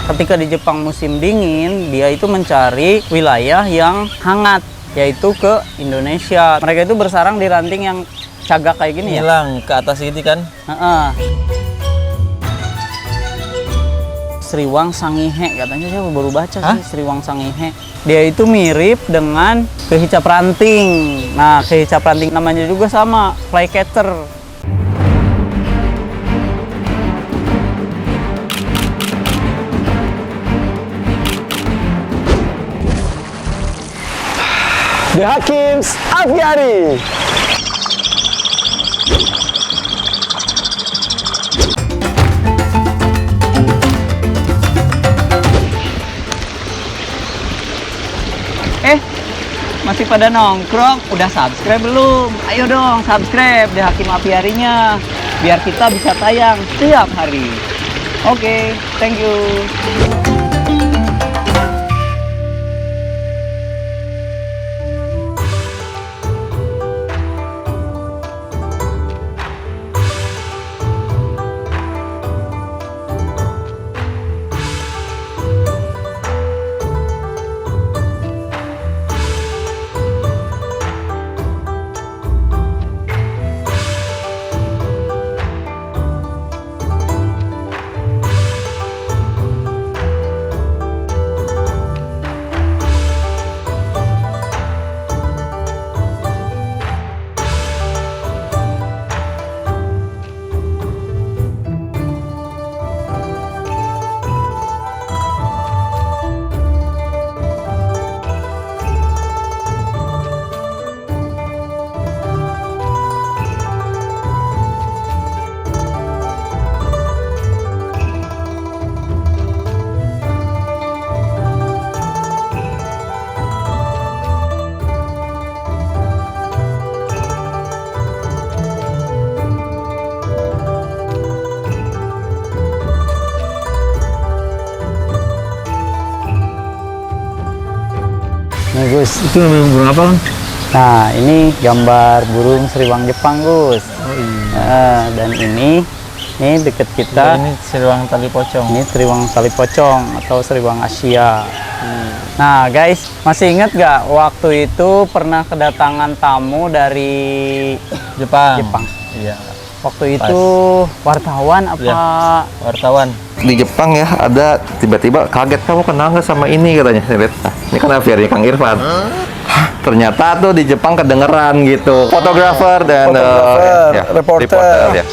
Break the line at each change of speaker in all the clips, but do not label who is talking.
ketika di Jepang musim dingin, dia itu mencari wilayah yang hangat, yaitu ke Indonesia. Mereka itu bersarang di ranting yang cagak kayak gini ya.
Hilang ke atas gitu kan?
Sriwang Sangihe katanya, saya baru baca sih. Sriwang Sangihe. Dia itu mirip dengan kehicap ranting. Nah, kehicap ranting namanya juga sama, flycatcher.
The Hakim's Aviary.
Masih pada nongkrong? Udah subscribe belum? Ayo dong subscribe di Hakim Aviary-nya, biar kita bisa tayang setiap hari. Oke, thank you.
Nah Gus,
Itu namanya burung apa, Bang?
Nah, ini gambar burung sriwang Jepang, Gus.
Oh iya.
Nah, dan ini deket kita.
Ini sriwang tali pocong.
Ini sriwang tali pocong atau sriwang Asia. Nah, guys, masih ingat gak waktu itu pernah kedatangan tamu dari
Jepang.
Jepang?
Iya.
Waktu itu wartawan apa?
Iya. Wartawan.
Di Jepang ya, ada tiba-tiba kaget, kamu kenal nggak sama ini katanya. Saya lihat, nah, ini kan aviary Kang Irfan. Hah, ternyata tuh di Jepang kedengeran gitu, fotografer dan
reporter.
ya.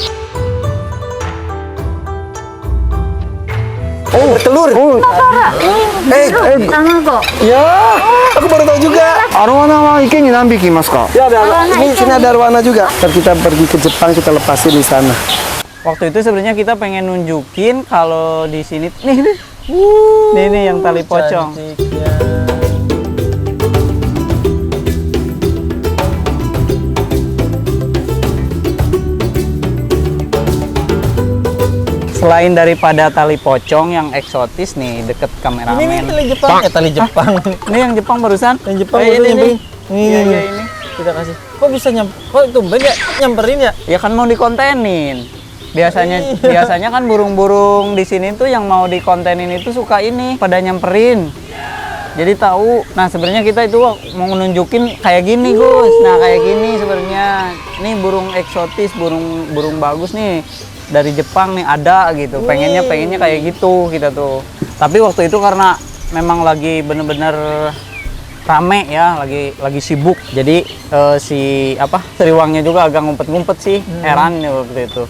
Oh, telur.
Tamago.
Ya, aku baru tahu juga.
Arwana wa ike ni nanbi kimasu ka?
Ya, ini sini ada arwana juga. Ntar kita pergi ke Jepang, kita lepasin di sana.
Waktu itu sebenarnya kita pengen nunjukin kalau di sini nih yang tali pocong.
Cantik ya.
Selain daripada tali pocong yang eksotis nih deket kameramen.
Ini tali Jepang ya, tali Jepang.
Ini yang Jepang barusan.
Yang Jepang
ini
baru
nih. Iya,
Ini.
ini.
Kita kasih. Kok bisa kok tumben ya nyamperin ya?
Ya kan mau dikontenin. Biasanya kan burung-burung di sini tuh yang mau dikontenin itu suka ini pada nyamperin. Jadi tahu. Nah, sebenarnya kita itu mau nunjukin kayak gini, Gus. Nah, kayak gini sebenarnya. Ini burung eksotis, burung bagus nih. Dari Jepang nih ada gitu. Pengennya kayak gitu kita tuh. Tapi waktu itu karena memang lagi bener-bener rame ya, lagi sibuk. Jadi sriwangnya juga agak ngumpet-ngumpet sih. Heran ya waktu itu.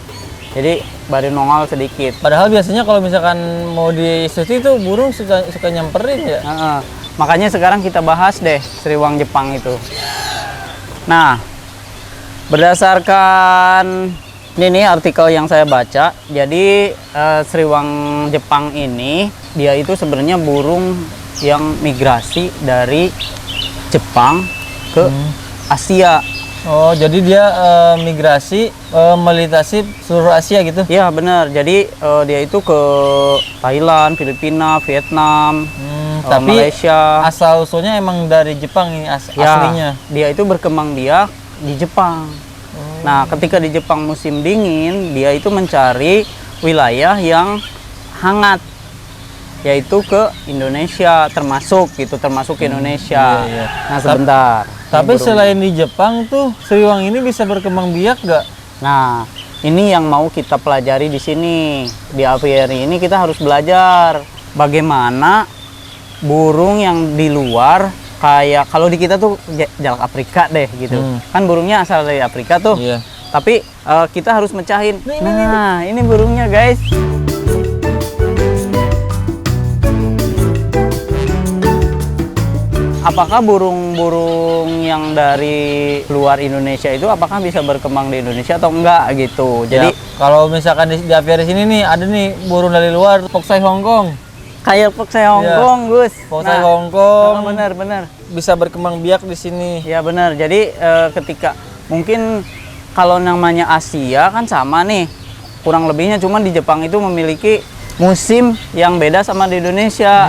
Jadi baru nongol sedikit.
Padahal biasanya kalau misalkan mau di studio itu burung suka nyamperin ya.
Makanya sekarang kita bahas deh sriwang Jepang itu. Nah, berdasarkan ini artikel yang saya baca, jadi sriwang Jepang ini dia itu sebenarnya burung yang migrasi dari Jepang ke Asia.
Oh, jadi dia migrasi melintasi seluruh Asia gitu?
Iya benar. Jadi dia itu ke Thailand, Filipina, Vietnam,
tapi
Malaysia.
Asal usulnya emang dari Jepang ini aslinya.
Dia itu berkembang biak di Jepang. Nah, ketika di Jepang musim dingin, dia itu mencari wilayah yang hangat, yaitu ke Indonesia, termasuk ke Indonesia.
Iya, iya.
Nah sebentar.
Tapi
Ini burung.
selain di Jepang tuh, Sriwang ini bisa berkembang biak nggak?
Nah, ini yang mau kita pelajari di sini. Di aviary ini kita harus belajar bagaimana burung yang di luar, kayak kalau di kita tuh jalak Afrika deh gitu. Kan burungnya asal dari Afrika tuh.
Iya.
Tapi kita harus mecahin. Nah, ini burungnya, guys. Apakah burung-burung yang dari luar Indonesia itu apakah bisa berkembang di Indonesia atau enggak gitu? Jadi
Ya, kalau misalkan di aviary sini nih ada nih burung dari luar, Foxeye Hongkong.
kayak Foxeye Hongkong, Gus.
Foxeye
Nah,
Hongkong
benar.
bisa berkembang biak di sini.
Ya benar. Jadi ketika mungkin kalau namanya Asia kan sama nih, kurang lebihnya, cuman di Jepang itu memiliki musim yang beda sama di Indonesia.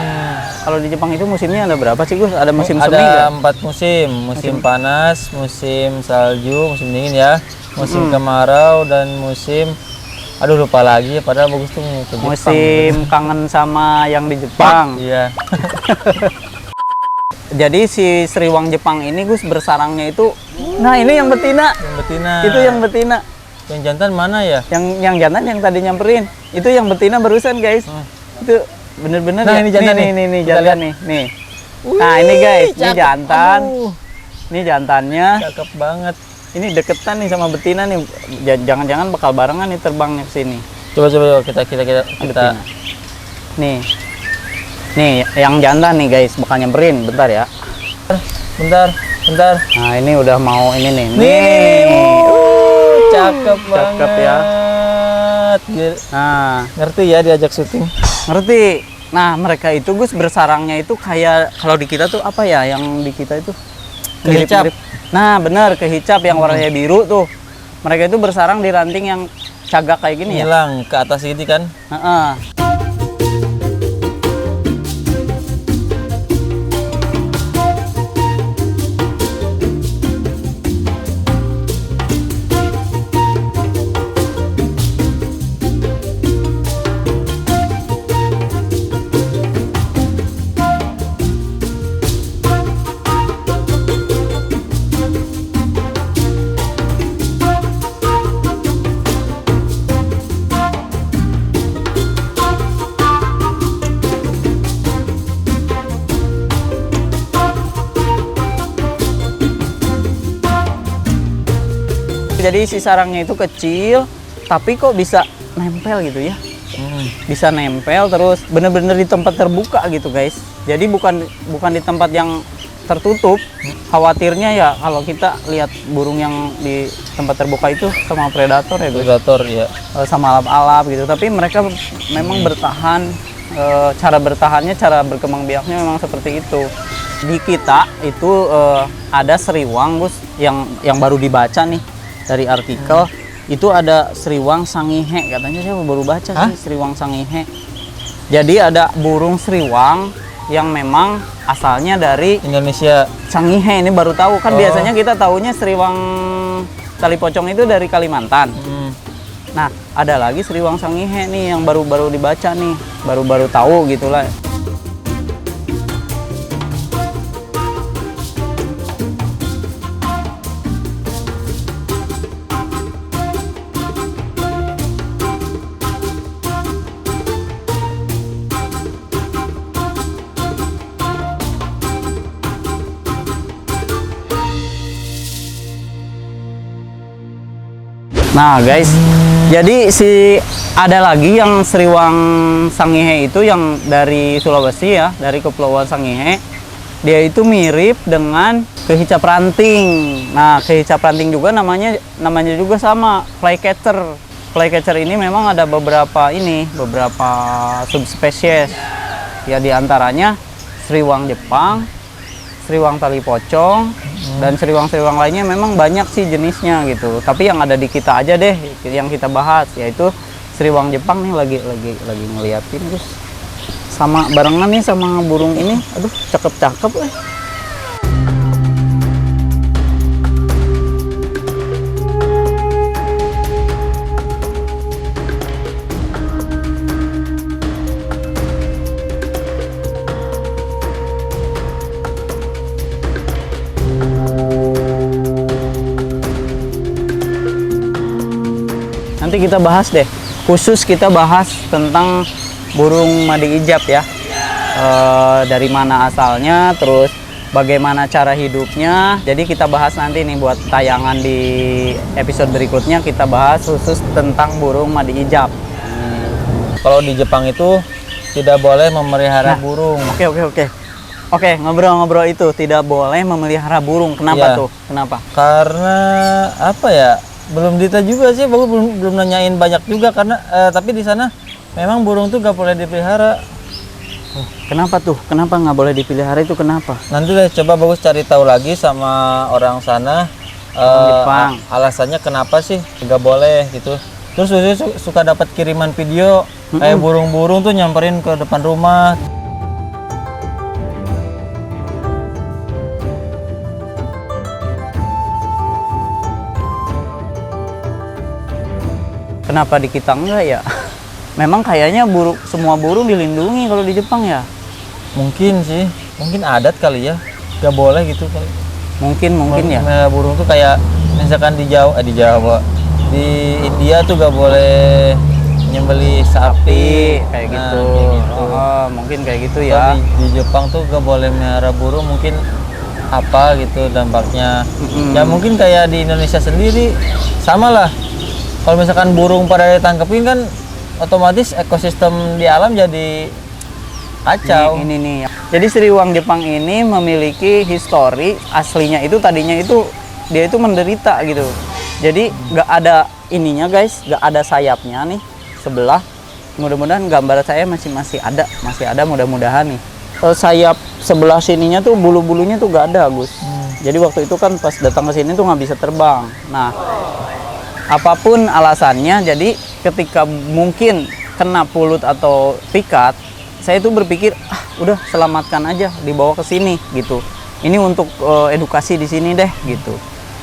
Kalau di Jepang itu musimnya ada berapa sih, Gus? Ada musim semi nggak?
Ada 4 musim, musim panas, musim salju, musim dingin ya, musim kemarau dan musim, aduh lupa lagi. Padahal bagus tuh ke Jepang.
Musim kangen sama yang di Jepang.
Iya.
Jadi si Sriwang Jepang ini, Gus, bersarangnya itu, nah ini yang betina.
Yang betina.
Itu yang betina.
Yang jantan mana ya?
Yang jantan yang tadi nyamperin. Itu yang betina barusan, guys. Itu bener-bener
Nah,
ya.
ini jantan nih.
Nih
Kita
jantan
lihat.
nih. Nah, ini guys, ini
cakep.
jantan.
Aduh,
Ini jantannya.
cakep banget.
Ini deketan nih sama betina nih. Jangan-jangan bakal barengan nih terbangnya ke sini.
Coba kita.
Betina. Nih. Nih, yang jantan nih, guys, bakal nyamperin. Bentar ya.
Bentar.
Nah, ini udah mau ini nih.
Nih, cakep banget.
Cakep ya.
Gila.
Nah,
Ngerti ya diajak syuting.
ngerti. Nah, mereka itu, Gus, bersarangnya itu kayak kalau di kita tuh apa ya? Yang di kita itu
Kehicap.
Nah, benar, kehicap yang warnanya biru tuh. Mereka itu bersarang di ranting yang cagak kayak gini ya.
Hilang ke atas ini kan.
Heeh. Jadi si sarangnya itu kecil, tapi kok bisa nempel gitu ya? Bisa nempel terus bener-bener di tempat terbuka gitu, guys. Jadi bukan di tempat yang tertutup. Khawatirnya ya kalau kita lihat burung yang di tempat terbuka itu sama predator ya, Gus.
Predator ya.
Sama alap-alap gitu. Tapi mereka memang bertahan. Cara bertahannya, cara berkembang biaknya memang seperti itu. Di kita itu ada Sriwang, Gus, yang baru dibaca nih dari artikel. Itu ada Sriwang Sangihe, katanya saya baru baca sih, Sriwang Sangihe. Jadi ada burung Sriwang yang memang asalnya dari
Indonesia.
Sangihe, ini baru tahu kan. Biasanya kita taunya Sriwang tali pocong itu dari Kalimantan. Nah, ada lagi Sriwang Sangihe nih yang baru-baru dibaca nih, baru-baru tahu gitulah. Nah, guys, jadi ada lagi yang Sriwang Sangihe itu yang dari Sulawesi ya, dari Kepulauan Sangihe. Dia itu mirip dengan kehicap ranting. Nah, kehicap ranting juga namanya juga sama, flycatcher. Flycatcher ini memang ada beberapa subspesies. Ya, diantaranya Sriwang Jepang, Sriwang tali pocong, dan Sriwang-Sriwang lainnya memang banyak sih jenisnya gitu. Tapi yang ada di kita aja deh yang kita bahas, yaitu Sriwang Jepang nih lagi ngeliatin, terus sama barengan nih sama burung ini. Aduh, cakep-cakep eh. Nanti kita bahas deh. Khusus kita bahas tentang burung madi ijab ya. Dari mana asalnya, terus bagaimana cara hidupnya. Jadi kita bahas nanti nih buat tayangan di episode berikutnya, kita bahas khusus tentang burung madi ijab.
Kalau di Jepang itu tidak boleh memelihara
Nah,
burung.
Oke, ngobrol-ngobrol itu tidak boleh memelihara burung. Kenapa
Iya.
tuh? Kenapa?
Karena apa ya? Belum dita juga sih, aku belum nanyain banyak juga karena tapi di sana memang burung tuh gak boleh dipelihara.
Kenapa tuh? Kenapa nggak boleh dipelihara itu kenapa?
Nanti deh coba bagus cari tahu lagi sama orang sana
Jepang.
alasannya kenapa sih nggak boleh gitu. Terus suka dapat kiriman video kayak burung-burung tuh nyamperin ke depan rumah.
Kenapa di kita enggak ya? Memang kayaknya semua burung dilindungi kalau di Jepang ya.
Mungkin sih, mungkin adat kali ya, nggak boleh gitu kali.
Mungkin ya.
Memelihara burung tuh kayak misalkan di Jawa, di India tuh gak boleh nyembeli sapi
Kayak
Nah,
gitu.
kayak gitu.
Oh, mungkin kayak gitu
Kalau
ya.
di Jepang tuh gak boleh melihara burung, mungkin apa gitu dampaknya. Ya mungkin kayak di Indonesia sendiri sama lah. Kalau misalkan burung pada ditangkepin kan otomatis ekosistem di alam jadi kacau.
Ini nih. Jadi Sriwang Jepang ini memiliki histori aslinya itu tadinya itu dia itu menderita gitu. Jadi nggak ada ininya guys, nggak ada sayapnya nih sebelah. Mudah-mudahan gambar saya masih ada mudah-mudahan nih. Sayap sebelah sininya tuh bulu-bulunya tuh nggak ada Gus. Jadi waktu itu kan pas datang ke sini tuh nggak bisa terbang. Nah, apapun alasannya, jadi ketika mungkin kena pulut atau pikat, saya tuh berpikir udah selamatkan aja, dibawa ke sini gitu. Ini untuk edukasi di sini deh gitu.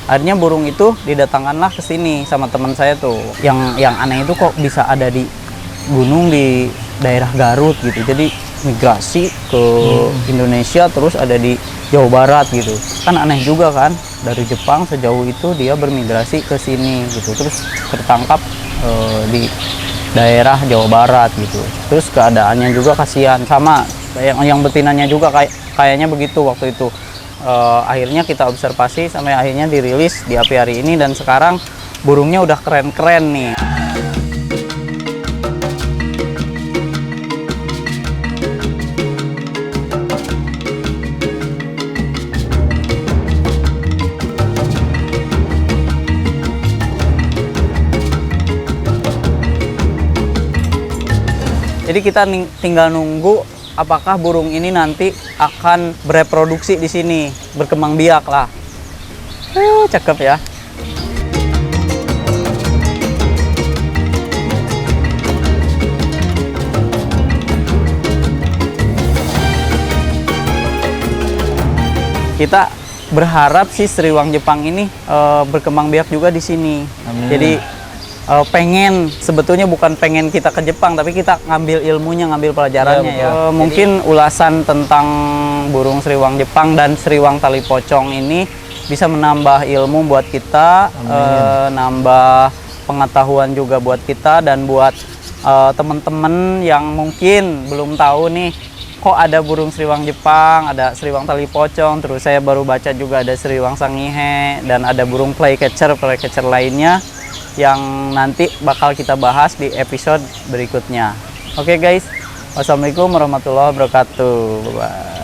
Akhirnya burung itu didatangkanlah ke sini sama teman saya tuh. Yang aneh itu kok bisa ada di gunung di daerah Garut gitu. Jadi migrasi ke Indonesia terus ada di Jawa Barat gitu. Kan aneh juga kan, dari Jepang sejauh itu dia bermigrasi ke sini gitu. Terus tertangkap di daerah Jawa Barat gitu. Terus keadaannya juga kasihan, sama yang betinanya juga kayaknya begitu waktu itu. Akhirnya kita observasi sampai akhirnya dirilis di apiari ini, dan sekarang burungnya udah keren-keren nih. Jadi kita tinggal nunggu apakah burung ini nanti akan bereproduksi di sini, berkembang biak lah. Cakep ya. Kita berharap sih Sriwang Jepang ini berkembang biak juga di sini.
Amin.
Jadi pengen, sebetulnya bukan pengen kita ke Jepang, tapi kita ngambil ilmunya, ngambil pelajarannya ya. Mungkin ulasan tentang burung Sriwang Jepang dan Sriwang tali pocong ini bisa menambah ilmu buat kita, nambah pengetahuan juga buat kita, dan buat teman-teman yang mungkin belum tahu nih, kok ada burung Sriwang Jepang, ada Sriwang tali pocong, terus saya baru baca juga ada Sriwang sangihe, dan ada burung flycatcher lainnya yang nanti bakal kita bahas di episode berikutnya. Oke guys, wassalamualaikum warahmatullahi wabarakatuh. Bye-bye.